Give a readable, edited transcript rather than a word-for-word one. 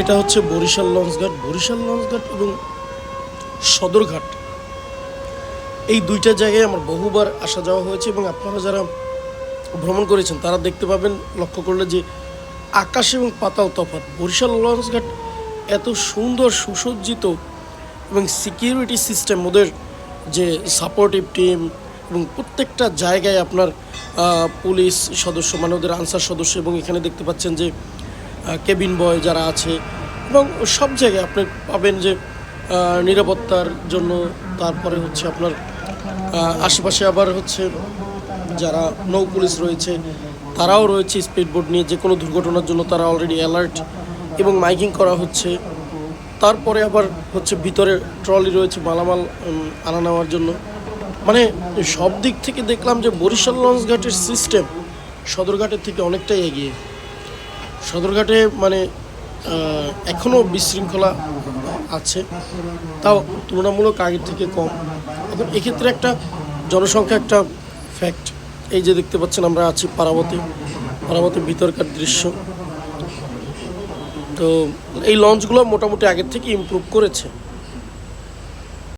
এটা হচ্ছে বরিশাল লঞ্চঘাট। বরিশাল লঞ্চঘাট এবং সদরঘাট এই দুইটা জায়গায় আমার বহুবার আসা যাওয়া হয়েছে, এবং আপনারা যারা ভ্রমণ করেছেন তারা দেখতে পাবেন, লক্ষ্য করলে যে আকাশ এবং পাতাল তফাৎ। বরিশাল লঞ্চঘাট এত সুন্দর সুসজ্জিত, এবং সিকিউরিটি সিস্টেম, ওদের যে সাপোর্টিভ টিম, এবং প্রত্যেকটা জায়গায় আপনার পুলিশ সদস্য, মানে ওদের আনসার সদস্য, এবং এখানে দেখতে পাচ্ছেন যে কেবিন বয় যারা আছে, এবং সব জায়গায় আপনি পাবেন যে নিরাপত্তার জন্য। তারপরে হচ্ছে আপনার আশেপাশে আবার হচ্ছে যারা নৌ পুলিশ রয়েছে তারাও রয়েছে স্পিড বোট নিয়ে, যে কোনো দুর্ঘটনার জন্য তারা অলরেডি অ্যালার্ট, এবং মাইকিং করা হচ্ছে। তারপরে আবার হচ্ছে ভিতরে ট্রলি রয়েছে মালামাল আনা নেওয়ার জন্য। মানে সব দিক থেকে দেখলাম যে বরিশাল লঞ্চঘাটের সিস্টেম সদরঘাটের থেকে অনেকটাই এগিয়ে। সদরঘাটে মানে এখনও বিশৃঙ্খলা আছে, তাও তুলনামূলক আগের থেকে কম। এখন এক্ষেত্রে একটা জনসংখ্যা একটা ফ্যাক্ট। এই যে দেখতে পাচ্ছেন আমরা আছি পারাবতীর ভিতরকার দৃশ্য। তো এই লঞ্চগুলো মোটামুটি আগের থেকে ইমপ্রুভ করেছে।